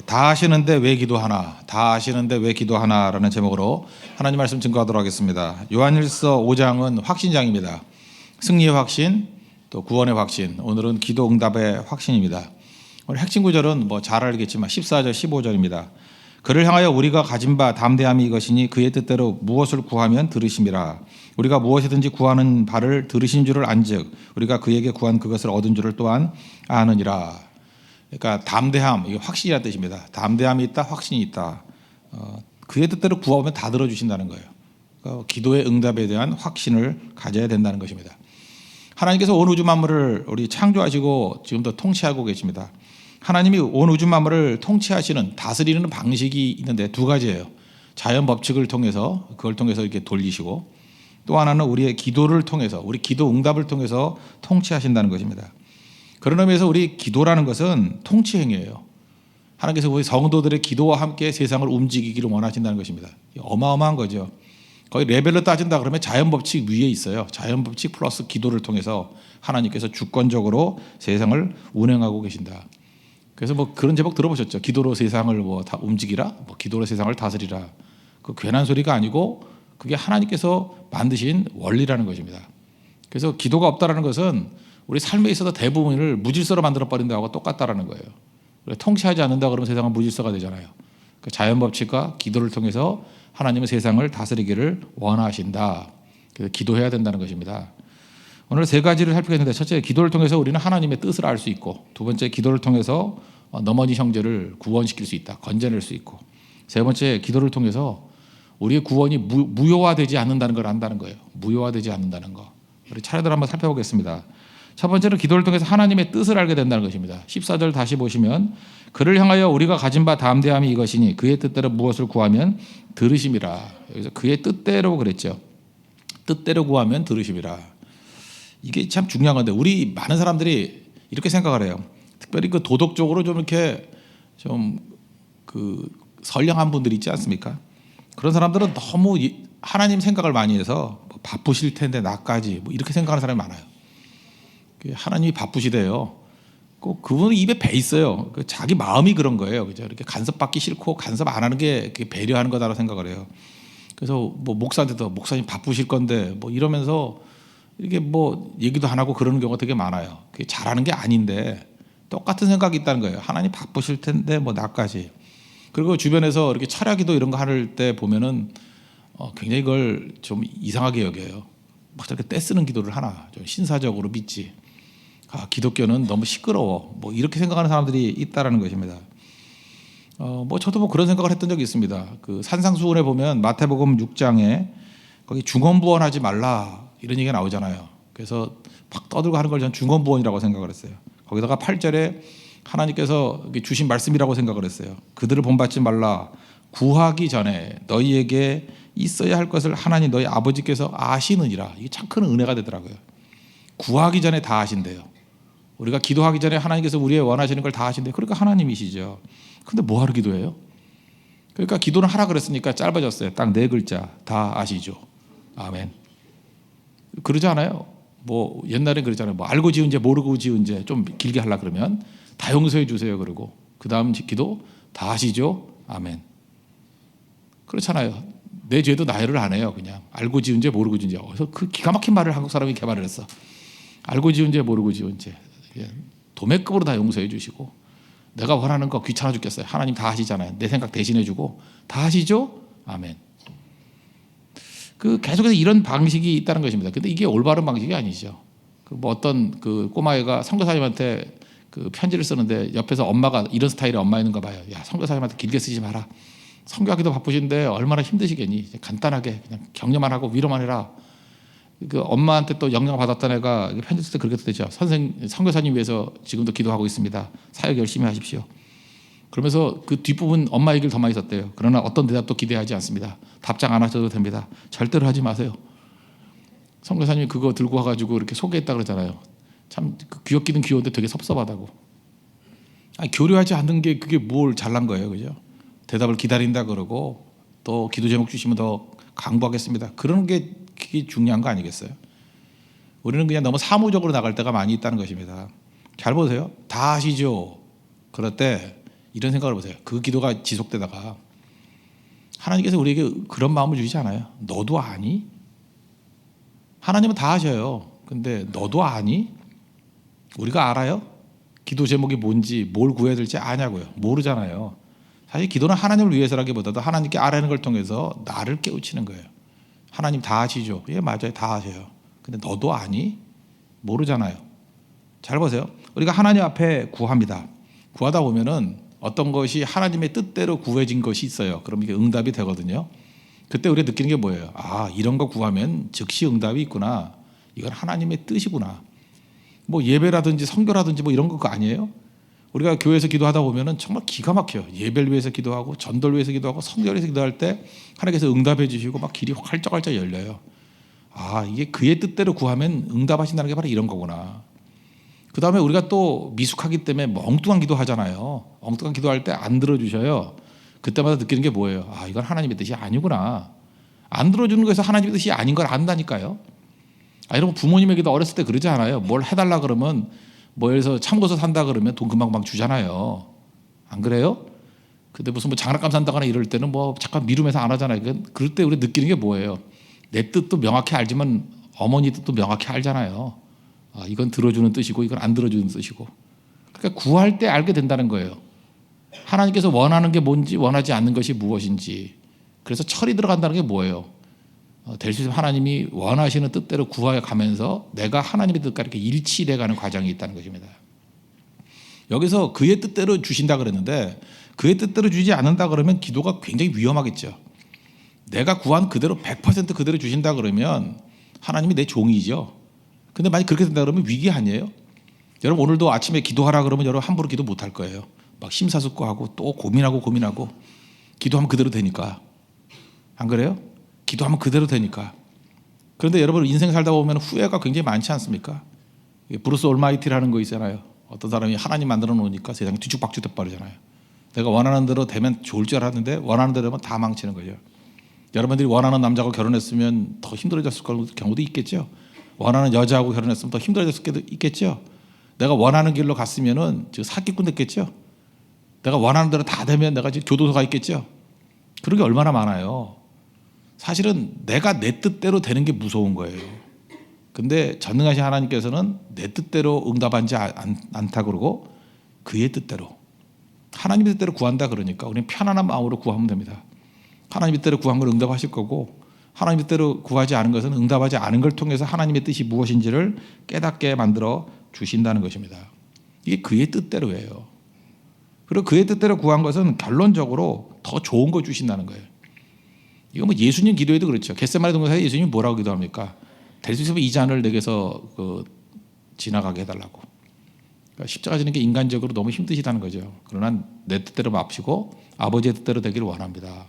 다 아시는데 왜 기도하나? 다 아시는데 왜 기도하나?라는 제목으로 하나님 말씀 증거하도록 하겠습니다. 요한일서 5장은 확신장입니다. 승리의 확신, 또 구원의 확신. 오늘은 기도 응답의 확신입니다. 오늘 핵심 구절은 잘 알겠지만 14절, 15절입니다. 그를 향하여 우리가 가진 바 담대함이 이것이니 그의 뜻대로 무엇을 구하면 들으심이라. 우리가 무엇이든지 구하는 바를 들으신 줄을 안즉 우리가 그에게 구한 그것을 얻은 줄을 또한 아느니라. 그러니까 담대함, 이게 확신이라는 뜻입니다. 담대함이 있다, 확신이 있다. 그의 뜻대로 구하면 다 들어주신다는 거예요. 그러니까 기도의 응답에 대한 확신을 가져야 된다는 것입니다. 하나님께서 온 우주 만물을 우리 창조하시고 지금도 통치하고 계십니다. 하나님이 온 우주 만물을 통치하시는, 다스리는 방식이 있는데 두 가지예요. 자연 법칙을 통해서, 그걸 통해서 이렇게 돌리시고, 또 하나는 우리의 기도를 통해서, 우리 기도 응답을 통해서 통치하신다는 것입니다. 그런 의미에서 우리 기도라는 것은 통치 행위예요. 하나님께서 우리 성도들의 기도와 함께 세상을 움직이기를 원하신다는 것입니다. 어마어마한 거죠. 거의 레벨로 따진다 그러면 자연 법칙 위에 있어요. 자연 법칙 플러스 기도를 통해서 하나님께서 주권적으로 세상을 운행하고 계신다. 그래서 그런 제목 들어보셨죠? 기도로 세상을 다 움직이라, 기도로 세상을 다스리라. 그 괜한 소리가 아니고 그게 하나님께서 만드신 원리라는 것입니다. 그래서 기도가 없다라는 것은 우리 삶에 있어서 대부분을 무질서로 만들어 버린다고 똑같다라는 거예요. 통치하지 않는다 그러면 세상은 무질서가 되잖아요. 그 자연 법칙과 기도를 통해서 하나님은 세상을 다스리기를 원하신다. 그래서 기도해야 된다는 것입니다. 오늘 세 가지를 살피겠는데, 첫째, 기도를 통해서 우리는 하나님의 뜻을 알 수 있고, 두 번째, 기도를 통해서 넘어진 형제를 구원시킬 수 있다, 건져낼 수 있고, 세 번째, 기도를 통해서 우리의 구원이 무효화되지 않는다는 걸 안다는 거예요. 무효화되지 않는다는 거. 우리 차례대로 한번 살펴보겠습니다. 첫 번째는 기도를 통해서 하나님의 뜻을 알게 된다는 것입니다. 14절 다시 보시면, 그를 향하여 우리가 가진 바 담대함이 이것이니 그의 뜻대로 무엇을 구하면 들으심이라. 여기서 그의 뜻대로 그랬죠. 뜻대로 구하면 들으심이라. 이게 참 중요한 건데, 우리 많은 사람들이 이렇게 생각을 해요. 특별히 그 도덕적으로 좀 이렇게 선량한 분들이 있지 않습니까? 그런 사람들은 너무 하나님 생각을 많이 해서 바쁘실 텐데 나까지 이렇게 생각하는 사람이 많아요. 하나님이 바쁘시대요. 꼭 그분은 입에 배 있어요. 자기 마음이 그런 거예요. 그죠? 이렇게 간섭받기 싫고 간섭 안 하는 게 배려하는 거다라고 생각을 해요. 그래서 목사한테도 목사님 바쁘실 건데 이러면서 이게 얘기도 안 하고 그러는 경우가 되게 많아요. 그게 잘하는 게 아닌데 똑같은 생각이 있다는 거예요. 하나님 바쁘실 텐데 나까지. 그리고 주변에서 이렇게 철야기도 이런 거 할 때 보면은 굉장히 이걸 좀 이상하게 여겨요. 막 저렇게 떼쓰는 기도를 하나, 좀 신사적으로 믿지. 기독교는 너무 시끄러워. 이렇게 생각하는 사람들이 있다라는 것입니다. 저도 그런 생각을 했던 적이 있습니다. 그 산상수훈에 보면 마태복음 6장에 거기 중언부언하지 말라 이런 얘기가 나오잖아요. 그래서 막 떠들고 하는 걸 저는 중언부언이라고 생각을 했어요. 거기다가 8절에 하나님께서 주신 말씀이라고 생각을 했어요. 그들을 본받지 말라. 구하기 전에 너희에게 있어야 할 것을 하나님 너희 아버지께서 아시느니라. 이게 참 큰 은혜가 되더라고요. 구하기 전에 다 아신대요. 우리가 기도하기 전에 하나님께서 우리의 원하시는 걸 다 아신대요. 그러니까 하나님이시죠. 근데 뭐하러 기도해요? 그러니까 기도는 하라 그랬으니까 짧아졌어요. 딱 4글자. 다 아시죠. 아멘. 그러지 않아요? 옛날엔 그러잖아요. 알고 지은 죄 모르고 지은 죄 좀 길게 하려 그러면 다 용서해 주세요. 그러고 그 다음 기도 다 아시죠? 아멘. 그렇잖아요. 내 죄도 나열을 안 해요. 그냥 알고 지은 죄 모르고 지은 죄. 그래서 그 기가 막힌 말을 한국 사람이 개발을 했어. 알고 지은 죄 모르고 지은 죄 도매급으로 다 용서해 주시고, 내가 원하는 거 귀찮아 죽겠어요. 하나님 다 하시잖아요. 내 생각 대신해 주고 다 하시죠? 아멘. 계속해서 이런 방식이 있다는 것입니다. 근데 이게 올바른 방식이 아니죠. 어떤 꼬마애가 선교사님한테 편지를 쓰는데 옆에서 엄마가 이런 스타일의 엄마였는가 봐요. 야, 선교사님한테 길게 쓰지 마라. 선교하기도 바쁘신데 얼마나 힘드시겠니? 간단하게 그냥 격려만 하고 위로만 해라. 엄마한테 또 영향을 받았던 애가 편지 쓸 때 그렇게 되죠. 선교사님 위해서 지금도 기도하고 있습니다. 사역 열심히 하십시오. 그러면서 그 뒷부분 엄마 얘기를 더 많이 썼대요. 그러나 어떤 대답도 기대하지 않습니다. 답장 안 하셔도 됩니다. 절대로 하지 마세요. 선교사님이 그거 들고 와가지고 이렇게 소개했다 그러잖아요. 참 귀엽기는 귀여운데 되게 섭섭하다고. 교류하지 않는 게 그게 뭘 잘난 거예요. 그죠? 대답을 기다린다 그러고 또 기도 제목 주시면 더 강구하겠습니다. 그런 게 그게 중요한 거 아니겠어요? 우리는 그냥 너무 사무적으로 나갈 때가 많이 있다는 것입니다. 잘 보세요. 다 아시죠? 그럴 때 이런 생각을 보세요. 그 기도가 지속되다가 하나님께서 우리에게 그런 마음을 주시지 않아요. 너도 아니? 하나님은 다 아셔요. 근데 너도 아니? 우리가 알아요? 기도 제목이 뭔지 뭘 구해야 될지 아냐고요. 모르잖아요. 사실 기도는 하나님을 위해서라기보다도 하나님께 아뢰는 걸 통해서 나를 깨우치는 거예요. 하나님 다 아시죠? 예, 맞아요. 다 아셔요. 근데 너도 아니? 모르잖아요. 잘 보세요. 우리가 하나님 앞에 구합니다. 구하다 보면은 어떤 것이 하나님의 뜻대로 구해진 것이 있어요. 그럼 이게 응답이 되거든요. 그때 우리가 느끼는 게 뭐예요? 아, 이런 거 구하면 즉시 응답이 있구나. 이건 하나님의 뜻이구나. 뭐 예배라든지 선교라든지 뭐 이런 거 아니에요? 우리가 교회에서 기도하다 보면은 정말 기가 막혀요. 예배를 위해서 기도하고 전도를 위해서 기도하고 선교를 위해서 기도할 때 하나님께서 응답해 주시고 막 길이 활짝활짝 열려요. 아, 이게 그의 뜻대로 구하면 응답하신다는 게 바로 이런 거구나. 그 다음에 우리가 또 미숙하기 때문에 엉뚱한 기도하잖아요. 엉뚱한 기도할 때 안 들어주셔요. 그때마다 느끼는 게 뭐예요? 아, 이건 하나님의 뜻이 아니구나. 안 들어주는 거에서 하나님의 뜻이 아닌 걸 안다니까요. 아, 여러분 부모님에게도 어렸을 때 그러지 않아요? 뭘 해달라 그러면 뭐 예를 들어서 참고서 산다 그러면 돈 금방금방 주잖아요. 안 그래요? 근데 무슨 뭐 장난감 산다거나 이럴 때는 뭐 잠깐 미루면서 안 하잖아요. 그럴 때 우리 느끼는 게 뭐예요? 내 뜻도 명확히 알지만 어머니 뜻도 명확히 알잖아요. 아, 이건 들어주는 뜻이고 이건 안 들어주는 뜻이고. 그러니까 구할 때 알게 된다는 거예요. 하나님께서 원하는 게 뭔지 원하지 않는 것이 무엇인지. 그래서 철이 들어간다는 게 뭐예요? 될 수 있으면 하나님이 원하시는 뜻대로 구하여 가면서 내가 하나님의 뜻과 이렇게 일치돼 가는 과정이 있다는 것입니다. 여기서 그의 뜻대로 주신다 그랬는데 그의 뜻대로 주지 않는다 그러면 기도가 굉장히 위험하겠죠. 내가 구한 그대로 100% 그대로 주신다 그러면 하나님이 내 종이죠. 근데 만약 그렇게 된다 그러면 위기 아니에요? 여러분 오늘도 아침에 기도하라 그러면 여러분 함부로 기도 못할 거예요. 막 심사숙고하고 또 고민하고 기도하면 그대로 되니까. 안 그래요? 기도하면 그대로 되니까. 그런데 여러분 인생 살다 보면 후회가 굉장히 많지 않습니까? 브루스 올마이티라는 거 있잖아요. 어떤 사람이 하나님 만들어 놓으니까 세상이 뒤죽박죽 돼버리잖아요. 내가 원하는 대로 되면 좋을 줄 알았는데 원하는 대로 되면 다 망치는 거죠. 여러분들이 원하는 남자하고 결혼했으면 더 힘들어졌을 경우도 있겠죠. 원하는 여자하고 결혼했으면 더 힘들어졌을 경우도 있겠죠. 내가 원하는 길로 갔으면은 지금 사기꾼 됐겠죠. 내가 원하는 대로 다 되면 내가 지금 교도소가 있겠죠. 그런 게 얼마나 많아요. 사실은 내가 내 뜻대로 되는 게 무서운 거예요. 근데 전능하신 하나님께서는 내 뜻대로 응답하지 않다 그러고 그의 뜻대로 하나님의 뜻대로 구한다 그러니까 우리는 편안한 마음으로 구하면 됩니다. 하나님의 뜻대로 구한 걸 응답하실 거고 하나님의 뜻대로 구하지 않은 것은 응답하지 않은 걸 통해서 하나님의 뜻이 무엇인지를 깨닫게 만들어 주신다는 것입니다. 이게 그의 뜻대로예요. 그리고 그의 뜻대로 구한 것은 결론적으로 더 좋은 거 주신다는 거예요. 이거 뭐 예수님 기도에도 그렇죠. 겟세마네 동산에 예수님이 뭐라고 기도합니까? 될 수 있으면 이 잔을 내게서 지나가게 해달라고. 그러니까 십자가 지는 게 인간적으로 너무 힘드시다는 거죠. 그러나 내 뜻대로 마시고 아버지의 뜻대로 되기를 원합니다.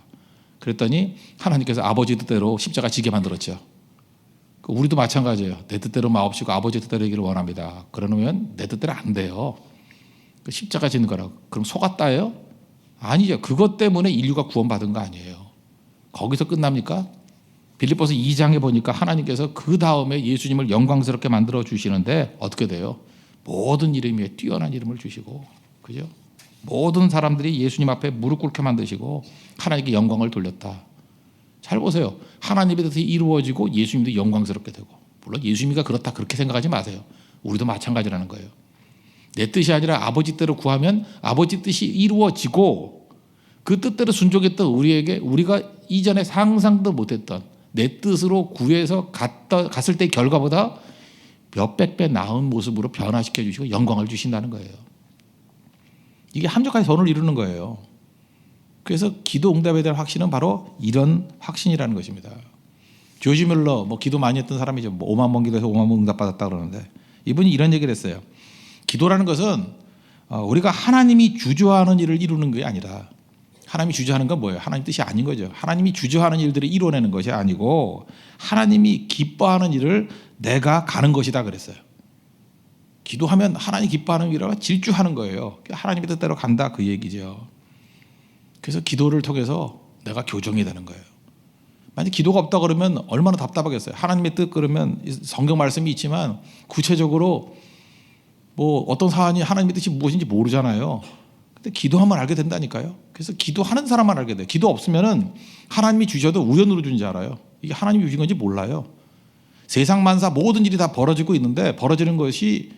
그랬더니 하나님께서 아버지 뜻대로 십자가 지게 만들었죠. 우리도 마찬가지예요. 내 뜻대로 마옵시고 아버지 뜻대로 되기를 원합니다. 그러면 내 뜻대로 안 돼요. 십자가 지는 거라고. 그럼 속았다예요? 아니죠. 그것 때문에 인류가 구원받은 거 아니에요. 거기서 끝납니까? 빌립보서 2장에 보니까 하나님께서 그 다음에 예수님을 영광스럽게 만들어 주시는데 어떻게 돼요? 모든 이름 위에 뛰어난 이름을 주시고, 그죠? 모든 사람들이 예수님 앞에 무릎 꿇게 만드시고 하나님께 영광을 돌렸다. 잘 보세요. 하나님의 뜻이 이루어지고 예수님도 영광스럽게 되고. 물론 예수님이 그렇다 그렇게 생각하지 마세요. 우리도 마찬가지라는 거예요. 내 뜻이 아니라 아버지 뜻대로 구하면 아버지 뜻이 이루어지고 그 뜻대로 순종했던 우리가 이전에 상상도 못했던 내 뜻으로 구해서 갔을 때 결과보다 몇백 배 나은 모습으로 변화시켜 주시고 영광을 주신다는 거예요. 이게 함정까지 선을 이루는 거예요. 그래서 기도 응답에 대한 확신은 바로 이런 확신이라는 것입니다. 조지 뮬러 기도 많이 했던 사람이죠. 5만 번 기도해서 5만 번 응답 받았다 그러는데 이분이 이런 얘기를 했어요. 기도라는 것은 우리가 하나님이 주저하는 일을 이루는 게 아니라 하나님이 주저하는 건 뭐예요? 하나님 뜻이 아닌 거죠. 하나님이 주저하는 일들을 이뤄내는 것이 아니고 하나님이 기뻐하는 일을 내가 가는 것이다 그랬어요. 기도하면 하나님 기뻐하는 일이라 질주하는 거예요. 하나님의 뜻대로 간다 그 얘기죠. 그래서 기도를 통해서 내가 교정이 되는 거예요. 만약 기도가 없다 그러면 얼마나 답답하겠어요. 하나님의 뜻 그러면 성경 말씀이 있지만 구체적으로 어떤 사안이 하나님의 뜻이 무엇인지 모르잖아요. 근데 기도하면 알게 된다니까요. 그래서 기도하는 사람만 알게 돼요. 기도 없으면은 하나님이 주셔도 우연으로 주는 줄 알아요. 이게 하나님이 주신 건지 몰라요. 세상 만사 모든 일이 다 벌어지고 있는데 벌어지는 것이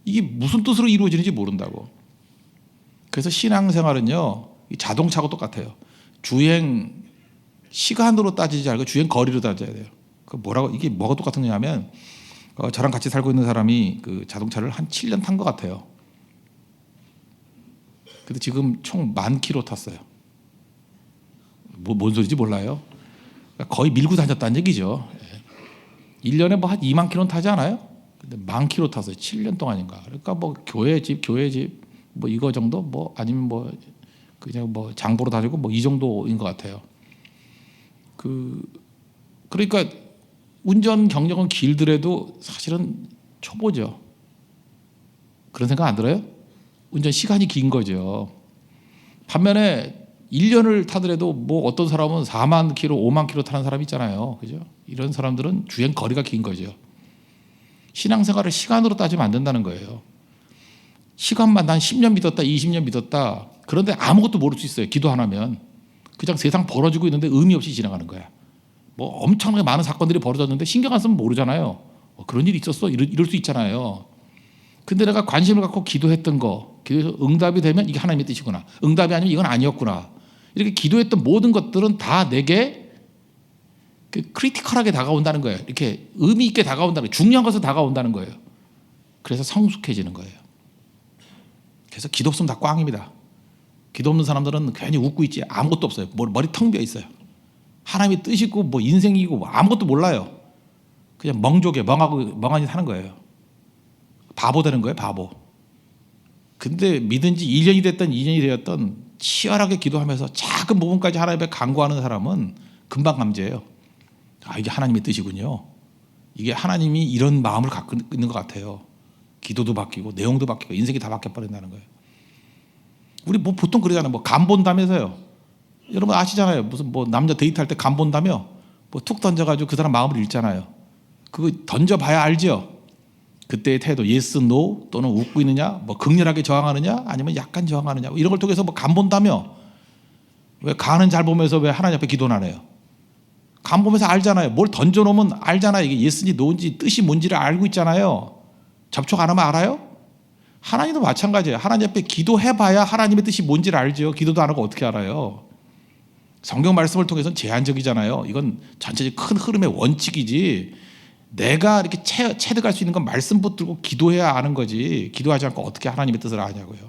이게 무슨 뜻으로 이루어지는지 모른다고. 그래서 신앙생활은요, 자동차하고 똑같아요. 주행 시간으로 따지지 않고 주행 거리로 따져야 돼요. 이게 뭐가 똑같은 거냐면, 저랑 같이 살고 있는 사람이 그 자동차를 한 7년 탄 것 같아요. 근데 지금 총 10,000km 탔어요. 뭔 소리인지 몰라요. 거의 밀고 다녔다는 얘기죠. 1년에 뭐 한 20,000km 타지 않아요? 근데 10,000km 탔어요. 7년 동안인가. 그러니까 뭐 교회 집 뭐 이거 정도, 뭐 아니면 뭐 그냥 뭐 장보러 다니고 뭐 이 정도인 것 같아요. 그러니까 운전 경력은 길더라도 사실은 초보죠. 그런 생각 안 들어요? 운전 시간이 긴 거죠. 반면에 1년을 타더라도 뭐 어떤 사람은 4만 킬로, 5만 킬로 타는 사람이 있잖아요. 그죠? 이런 사람들은 주행 거리가 긴 거죠. 신앙생활을 시간으로 따지면 안 된다는 거예요. 시간만 난 10년 믿었다, 20년 믿었다. 그런데 아무것도 모를 수 있어요. 기도 안 하면. 그냥 세상 벌어지고 있는데 의미 없이 지나가는 거야. 뭐 엄청나게 많은 사건들이 벌어졌는데 신경 안 쓰면 모르잖아요. 그런 일이 있었어? 이럴 수 있잖아요. 근데 내가 관심을 갖고 기도했던 거, 기도해서 응답이 되면 이게 하나님의 뜻이구나. 응답이 아니면 이건 아니었구나. 이렇게 기도했던 모든 것들은 다 내게 크리티컬하게 다가온다는 거예요. 이렇게 의미 있게 다가온다는 거예요. 중요한 것은 다가온다는 거예요. 그래서 성숙해지는 거예요. 그래서 기도 없으면 다 꽝입니다. 기도 없는 사람들은 괜히 웃고 있지 아무것도 없어요. 머리 텅 비어 있어요. 하나님의 뜻이고 뭐 인생이고 뭐 아무것도 몰라요. 그냥 멍하니 사는 거예요. 바보 되는 거예요, 바보. 근데 믿은 지 1년이 됐든 2년이 되었든 치열하게 기도하면서 작은 부분까지 하나님 앞에 간구하는 사람은 금방 감지해요. 이게 하나님의 뜻이군요. 이게 하나님이 이런 마음을 갖고 있는 것 같아요. 기도도 바뀌고 내용도 바뀌고 인생이 다 바뀌어버린다는 거예요. 우리 뭐 보통 그러잖아요. 뭐 간 본다면서요. 여러분 아시잖아요. 무슨 뭐 남자 데이트할 때 간 본다며 뭐 툭 던져가지고 그 사람 마음을 읽잖아요. 그거 던져봐야 알죠. 그때의 태도 yes, no 또는 웃고 있느냐, 뭐 극렬하게 저항하느냐, 아니면 약간 저항하느냐 이런 걸 통해서 뭐 간 본다며. 왜 간은 잘 보면서 왜 하나님 앞에 기도는 안 해요? 간 보면서 알잖아요. 뭘 던져놓으면 알잖아요. 이게 예스인지 노인지 뜻이 뭔지를 알고 있잖아요. 접촉 안 하면 알아요? 하나님도 마찬가지예요. 하나님 앞에 기도해봐야 하나님의 뜻이 뭔지를 알죠. 기도도 안 하고 어떻게 알아요? 성경 말씀을 통해서는 제한적이잖아요. 이건 전체적인 큰 흐름의 원칙이지 내가 이렇게 체득할 수 있는 건 말씀 붙들고 기도해야 아는 거지 기도하지 않고 어떻게 하나님의 뜻을 아냐고요.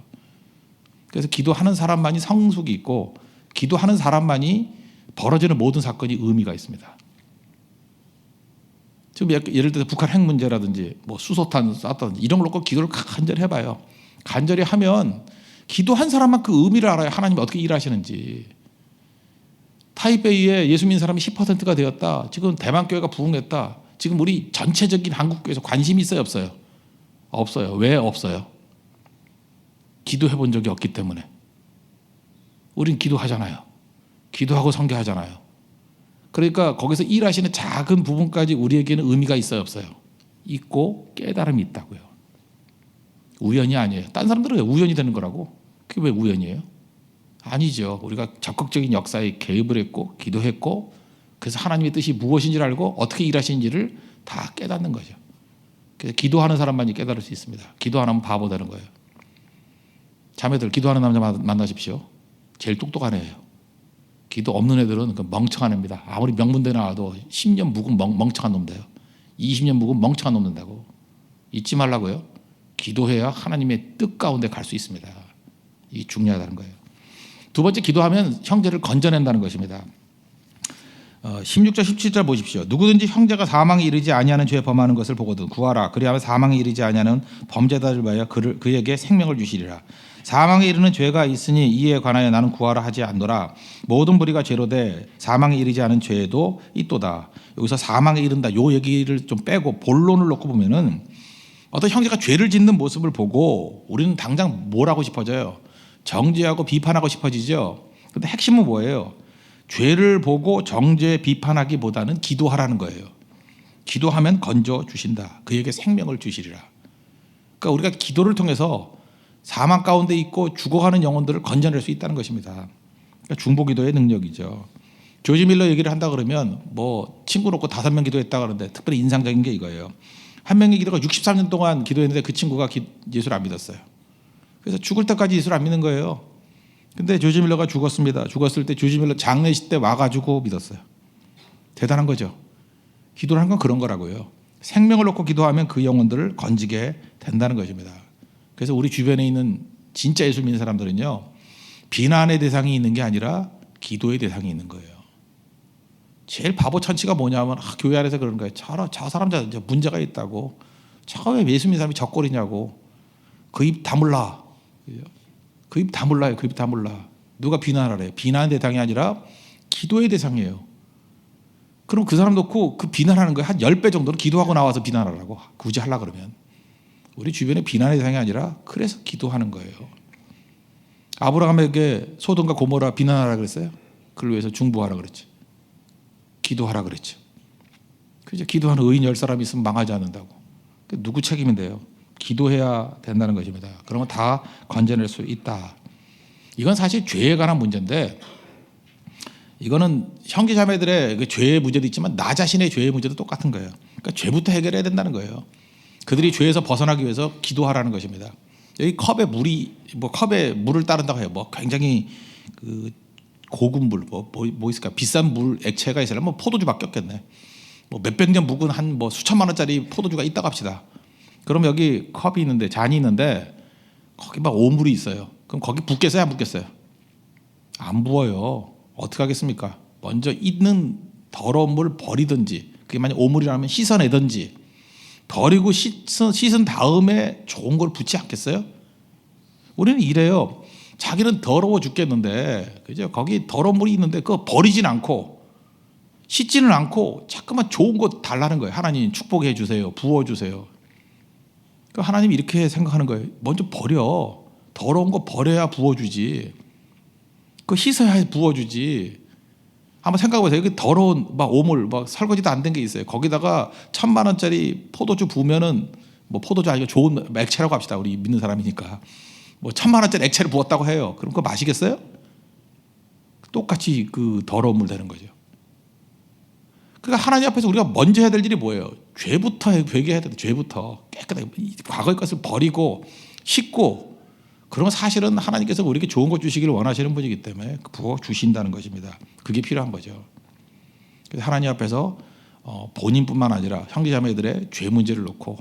그래서 기도하는 사람만이 성숙이 있고 기도하는 사람만이 벌어지는 모든 사건이 의미가 있습니다. 지금 예를 들어서 북한 핵 문제라든지 뭐 수소탄 쐈다든지 이런 걸 놓고 기도를 간절히 해봐요. 간절히 하면 기도한 사람만 그 의미를 알아요. 하나님이 어떻게 일하시는지. 타이베이에 예수 믿는 사람이 10%가 되었다. 지금 대만교회가 부흥했다. 지금 우리 전체적인 한국교회에서 관심이 있어요, 없어요? 없어요. 왜 없어요? 기도해 본 적이 없기 때문에. 우린 기도하잖아요. 기도하고 선교하잖아요. 그러니까 거기서 일하시는 작은 부분까지 우리에게는 의미가 있어요, 없어요? 있고 깨달음이 있다고요. 우연이 아니에요. 딴 사람들은 우연이 되는 거라고. 그게 왜 우연이에요? 아니죠. 우리가 적극적인 역사에 개입을 했고 기도했고 그래서 하나님의 뜻이 무엇인지를 알고 어떻게 일하시는지를 다 깨닫는 거죠. 그래서 기도하는 사람만이 깨달을 수 있습니다. 기도 안 하면 바보 되는 거예요. 자매들 기도하는 남자 만나십시오. 제일 똑똑한 애예요. 기도 없는 애들은 멍청한 애입니다. 아무리 명문대 나와도 10년 묵은 멍청한 놈 돼요. 20년 묵은 멍청한 놈 된다고. 잊지 말라고요. 기도해야 하나님의 뜻 가운데 갈 수 있습니다. 이게 중요하다는 거예요. 두 번째, 기도하면 형제를 건져낸다는 것입니다. 16절 17절 보십시오. 누구든지 형제가 사망에 이르지 아니하는 죄에 범하는 것을 보거든 구하라. 그리하면 사망에 이르지 아니하는 범죄자를 위하여 그에게 생명을 주시리라. 사망에 이르는 죄가 있으니 이에 관하여 나는 구하라 하지 않노라. 모든 불의가 죄로 돼 사망에 이르지 않은 죄도 있도다. 여기서 사망에 이른다 요 얘기를 좀 빼고 본론을 놓고 보면은 어떤 형제가 죄를 짓는 모습을 보고 우리는 당장 뭘 하고 싶어져요? 정죄하고 비판하고 싶어지죠. 근데 핵심은 뭐예요? 죄를 보고 정죄 비판하기보다는 기도하라는 거예요. 기도하면 건져 주신다. 그에게 생명을 주시리라. 그러니까 우리가 기도를 통해서 사망 가운데 있고 죽어가는 영혼들을 건져낼 수 있다는 것입니다. 그러니까 중보기도의 능력이죠. 조지 밀러 얘기를 한다 그러면 뭐 친구 놓고 5명 기도했다 그러는데 특별히 인상적인 게 이거예요. 한 명의 기도가 63년 동안 기도했는데 그 친구가 예수를 안 믿었어요. 그래서 죽을 때까지 예수를 안 믿는 거예요. 근데 조지 밀러가 죽었습니다. 죽었을 때 조지 밀러 장례식 때 와가지고 믿었어요. 대단한 거죠. 기도를 한 건 그런 거라고요. 생명을 놓고 기도하면 그 영혼들을 건지게 된다는 것입니다. 그래서 우리 주변에 있는 진짜 예수 믿는 사람들은요, 비난의 대상이 있는 게 아니라 기도의 대상이 있는 거예요. 제일 바보 천치가 뭐냐면 교회 안에서 그러는 거예요. 저 사람 문제가 있다고. 저 왜 예수 믿는 사람이 저 꼴이냐고. 그 입 다물라. 그 입 다물라요. 그 입 다물라. 누가 비난하래요. 비난의 대상이 아니라 기도의 대상이에요. 그럼 그 사람 놓고 그 비난하는 거예요. 한 10배 정도는 기도하고 나와서 비난하라고. 굳이 하려고 그러면. 우리 주변에 비난의 대상이 아니라 그래서 기도하는 거예요. 아브라함에게 소돔과 고모라 비난하라 그랬어요. 그걸 위해서 중보하라 그랬죠. 기도하라 그랬죠. 그죠? 기도하는 의인 10사람이 있으면 망하지 않는다고. 누구 책임인데요? 기도해야 된다는 것입니다. 그러면 다 건져낼 수 있다. 이건 사실 죄에 관한 문제인데, 이거는 형제자매들의 그 죄의 문제도 있지만 나 자신의 죄의 문제도 똑같은 거예요. 그러니까 죄부터 해결해야 된다는 거예요. 그들이 죄에서 벗어나기 위해서 기도하라는 것입니다. 여기 컵에 물을 따른다고 해요. 뭐 굉장히 그 고급 물, 뭐 있을까? 비싼 물 액체가 있으려면 뭐 포도주밖에 없겠네. 뭐 몇백 년 묵은 한 뭐 수천만 원짜리 포도주가 있다고 합시다. 그럼 여기 컵이 있는데, 잔이 있는데 거기 막 오물이 있어요. 그럼 거기 붓겠어요, 안 붓겠어요? 안 부어요. 어떻게 하겠습니까? 먼저 있는 더러운 물 버리든지, 그게 만약 오물이라면 씻어내든지, 버리고 씻은 다음에 좋은 걸 붓지 않겠어요? 우리는 이래요. 자기는 더러워 죽겠는데, 그죠? 거기 더러운 물이 있는데 그거 버리진 않고 씻지는 않고 자꾸만 좋은 거 달라는 거예요. 하나님 축복해 주세요. 부어 주세요. 그 하나님이 이렇게 생각하는 거예요. 먼저 버려. 더러운 거 버려야 부어 주지. 그 씻어야 부어 주지. 한번 생각해 보세요. 여기 더러운 막 오물, 막 설거지도 안 된 게 있어요. 거기다가 1,000만 원짜리 포도주 부으면은, 뭐 포도주 아니고 좋은 액체라고 합시다. 우리 믿는 사람이니까. 뭐 1,000만 원짜리 액체를 부었다고 해요. 그럼 그거 마시겠어요? 똑같이 그 더러운 물 되는 거죠. 그러니까 하나님 앞에서 우리가 먼저 해야 될 일이 뭐예요? 죄부터 회개해야 돼. 죄부터 깨끗하게 과거의 것을 버리고 씻고. 그러면 사실은 하나님께서 우리에게 좋은 것 주시기를 원하시는 분이기 때문에 부어 주신다는 것입니다. 그게 필요한 거죠. 그래서 하나님 앞에서 본인뿐만 아니라 형제자매들의 죄 문제를 놓고,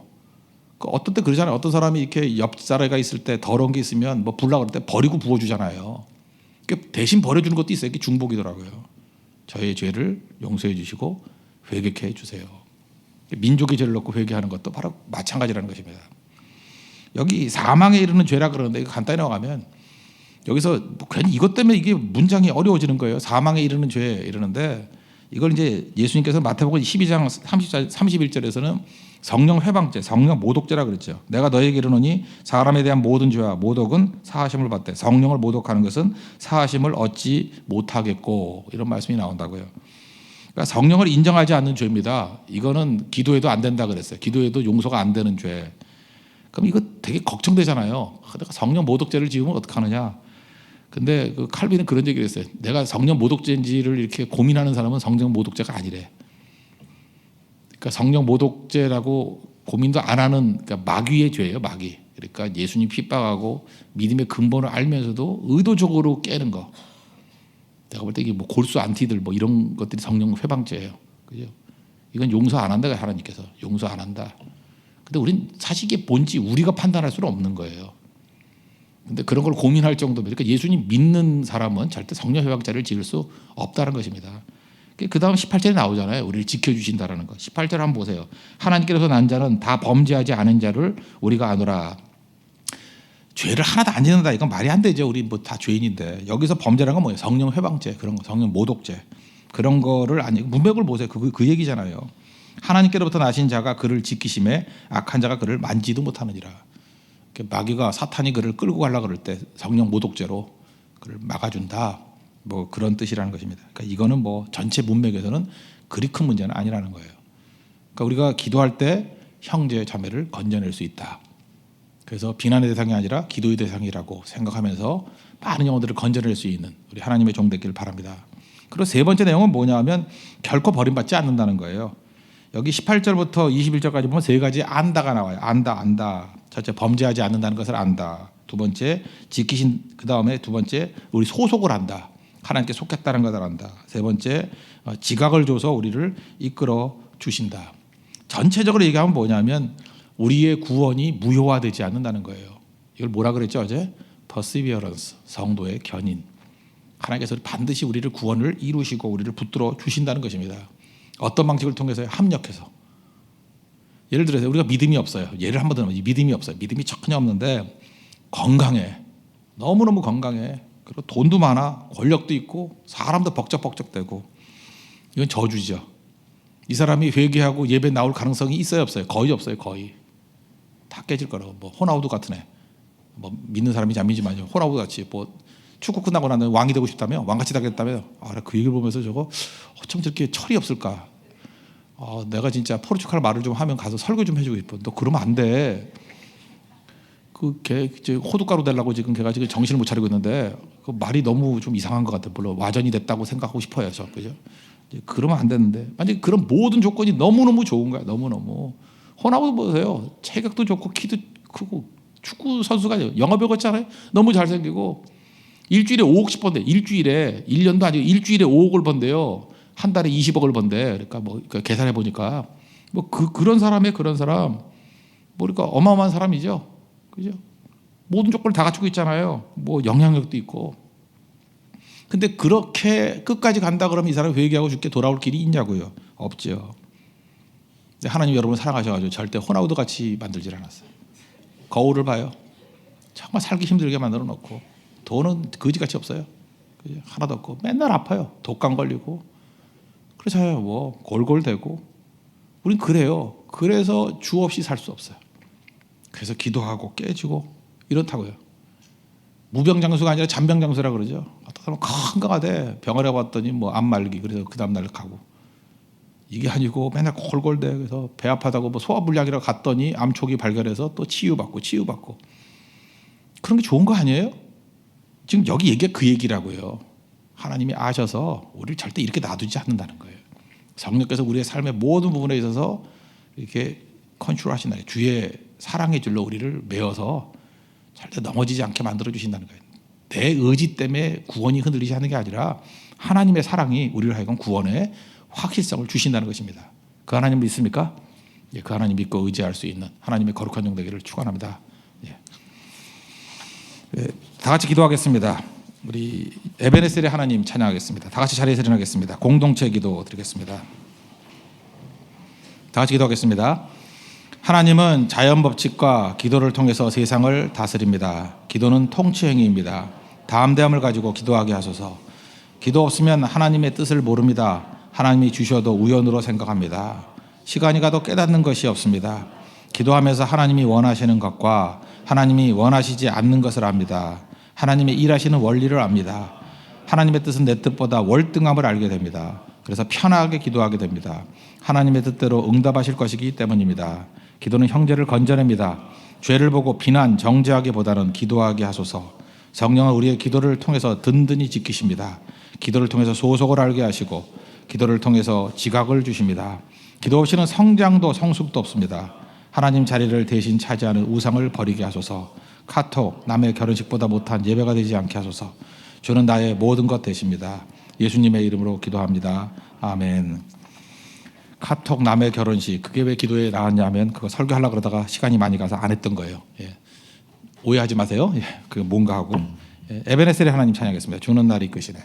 어떤 때 그러잖아요. 어떤 사람이 이렇게 옆자리가 있을 때 더러운 게 있으면 뭐 불라 그럴 때 버리고 부어주잖아요. 대신 버려주는 것도 있어요. 이게 중복이더라고요. 저의 죄를 용서해 주시고 회개케 해 주세요. 민족의 죄를 놓고 회개하는 것도 바로 마찬가지라는 것입니다. 여기 사망에 이르는 죄라 그러는데, 이거 간단히 나가면 여기서 뭐 괜히 이것 때문에 이게 문장이 어려워지는 거예요. 사망에 이르는 죄 이러는데, 이걸 이제 예수님께서 마태복음 12장 31절에서는 성령 회방죄, 성령 모독죄라 그랬죠. 내가 너에게 이르노니 사람에 대한 모든 죄와 모독은 사하심을 받되 성령을 모독하는 것은 사하심을 얻지 못하겠고, 이런 말씀이 나온다고요. 그러니까 성령을 인정하지 않는 죄입니다. 이거는 기도해도 안 된다 그랬어요. 기도해도 용서가 안 되는 죄. 그럼 이거 되게 걱정되잖아요. 내가 성령 모독죄를 지으면 어떡하느냐. 근데 그 칼빈은 그런 얘기를 했어요. 내가 성령 모독죄인지를 이렇게 고민하는 사람은 성령 모독죄가 아니래. 그러니까 성령 모독죄라고 고민도 안 하는, 그러니까 마귀의 죄예요, 마귀. 그러니까 예수님 핍박하고 믿음의 근본을 알면서도 의도적으로 깨는 거. 내가 볼 때 이게 뭐 골수 안티들 뭐 이런 것들이 성령 회방죄예요. 그죠? 이건 용서 안 한다, 하나님께서 용서 안 한다. 근데 우린 사실 이게 뭔지 우리가 판단할 수는 없는 거예요. 근데 그런 걸 고민할 정도면, 그러니까 예수님 믿는 사람은 절대 성령 회방죄를 지을 수 없다는 것입니다. 그 다음 18절에 나오잖아요. 우리를 지켜주신다라는 거. 18절 한번 보세요. 하나님께로서 난 자는 다 범죄하지 않은 자를 우리가 아노라. 죄를 하나도 안 짓는다, 이건 말이 안 되죠. 우리 뭐 다 죄인인데. 여기서 범죄라는 건 뭐예요? 성령 회방죄, 그런 거, 성령 모독죄, 그런 거를 아니, 문맥을 보세요. 그 얘기잖아요. 하나님께로부터 나신 자가 그를 지키심에 악한 자가 그를 만지도 못하느니라. 마귀가, 사탄이 그를 끌고 가려고 그럴 때 성령 모독죄로 그를 막아준다, 뭐 그런 뜻이라는 것입니다. 그러니까 이거는 뭐 전체 문맥에서는 그리 큰 문제는 아니라는 거예요. 그러니까 우리가 기도할 때 형제 자매를 건져낼 수 있다. 그래서 비난의 대상이 아니라 기도의 대상이라고 생각하면서 많은 영혼들을 건져낼 수 있는 우리 하나님의 종 되기를 바랍니다. 그리고 세 번째 내용은 뭐냐면 결코 버림받지 않는다는 거예요. 여기 18절부터 21절까지 보면 세 가지 안다가 나와요. 안다. 첫째, 범죄하지 않는다는 것을 안다. 두 번째, 지키신, 그 다음에 두 번째, 우리 소속을 안다. 하나님께 속했다는 것을 안다. 세 번째, 지각을 줘서 우리를 이끌어 주신다. 전체적으로 얘기하면 뭐냐면 우리의 구원이 무효화되지 않는다는 거예요. 이걸 뭐라 그랬죠 어제? perseverance, 성도의 견인. 하나님께서 반드시 우리를 구원을 이루시고 우리를 붙들어 주신다는 것입니다. 어떤 방식을 통해서요? 합력해서. 예를 들어서 우리가 믿음이 없어요. 예를 한번 들면 믿음이 없어요. 믿음이 전혀 없는데 건강해. 너무너무 건강해. 그리고 돈도 많아. 권력도 있고 사람도 벅적벅적대고. 이건 저주죠. 이 사람이 회개하고 예배 나올 가능성이 있어요 없어요? 거의 없어요. 거의. 다 깨질 거라고. 뭐 호나우두 같은 애. 뭐 믿는 사람인지 안 믿지만요. 호나우두 같이 뭐 축구 끝나고 나면 왕이 되고 싶다며, 왕같이 되겠다며. 그 얘기를 보면서 저거 어쩜 저렇게 철이 없을까. 내가 진짜 포르투갈 말을 좀 하면 가서 설교 좀 해주고 싶어. 너 그러면 안 돼. 걔 호두가루 되려고 지금 걔가 지금 정신을 못 차리고 있는데 그 말이 너무 좀 이상한 것 같아. 물론 와전이 됐다고 생각하고 싶어요, 저 그죠? 그러면 안 되는데 만약 그런 모든 조건이 너무너무 좋은 거야. 너무너무. 호나우두 보세요. 체격도 좋고 키도 크고 축구 선수가 영화 배웠잖아요. 너무 잘생기고 일주일에 5억씩 번대. 일주일에 1년도 아니고 일주일에 5억을 번대요. 한 달에 20억을 번대. 그러니까 뭐 계산해 보니까 뭐 그런 사람 그러니까 어마어마한 사람이죠. 그죠? 모든 조건을 다 갖추고 있잖아요. 뭐 영향력도 있고. 근데 그렇게 끝까지 간다 그러면 이 사람이 회개하고 죽게 돌아올 길이 있냐고요? 없죠. 근데 하나님 여러분을 사랑하셔가지고 절대 호나우두 같이 만들질 않았어요. 거울을 봐요. 정말 살기 힘들게 만들어 놓고 돈은 거지같이 없어요. 그죠? 하나도 없고 맨날 아파요. 독감 걸리고 그렇잖아요. 뭐 골골대고 우린 그래요. 그래서 주 없이 살 수 없어요. 그래서 기도하고 깨지고 이렇다고요. 무병장수가 아니라 잔병장수라 그러죠. 어떤 사람은 건강하대. 병원에 갔더니 뭐 암말기 그래서 그 다음 날 가고 이게 아니고 맨날 골골대. 그래서 배 아파다고 뭐 소화불량이라고 갔더니 암초기 발견해서 또 치유받고 그런 게 좋은 거 아니에요? 지금 여기 얘기가 그 얘기라고요. 하나님이 아셔서 우리를 절대 이렇게 놔두지 않는다는 거예요. 성령께서 우리의 삶의 모든 부분에 있어서 이렇게 컨트롤하신다. 주의 사랑의 줄로 우리를 메어서 절대 넘어지지 않게 만들어 주신다는 거예요. 내 의지 때문에 구원이 흔들리지 않는 게 아니라 하나님의 사랑이 우리를 하여금 구원의 확실성을 주신다는 것입니다. 그 하나님 믿습니까? 예, 그 하나님 믿고 의지할 수 있는 하나님의 거룩한 종 되기를 축원합니다. 예. 예, 다 같이 기도하겠습니다. 우리 에베네셀의 하나님 찬양하겠습니다. 다 같이 자리에서 일어나겠습니다. 공동체 기도 드리겠습니다. 다 같이 기도하겠습니다. 하나님은 자연 법칙과 기도를 통해서 세상을 다스립니다. 기도는 통치 행위입니다. 담대함을 가지고 기도하게 하소서. 기도 없으면 하나님의 뜻을 모릅니다. 하나님이 주셔도 우연으로 생각합니다. 시간이 가도 깨닫는 것이 없습니다. 기도하면서 하나님이 원하시는 것과 하나님이 원하시지 않는 것을 압니다. 하나님의 일하시는 원리를 압니다. 하나님의 뜻은 내 뜻보다 월등함을 알게 됩니다. 그래서 편하게 기도하게 됩니다. 하나님의 뜻대로 응답하실 것이기 때문입니다. 기도는 형제를 건져냅니다. 죄를 보고 비난, 정죄하기보다는 기도하게 하소서. 성령은 우리의 기도를 통해서 든든히 지키십니다. 기도를 통해서 소속을 알게 하시고 기도를 통해서 지각을 주십니다. 기도 없이는 성장도 성숙도 없습니다. 하나님 자리를 대신 차지하는 우상을 버리게 하소서. 카톡, 남의 결혼식보다 못한 예배가 되지 않게 하소서. 주는 나의 모든 것 되십니다. 예수님의 이름으로 기도합니다. 아멘. 카톡, 남의 결혼식, 그게 왜 기도에 나왔냐면 그거 설교하려고 그러다가 시간이 많이 가서 안 했던 거예요. 예. 오해하지 마세요. 예. 그게 뭔가 하고. 예. 에베네셀의 하나님 찬양하겠습니다. 주는 날이 이끄시네.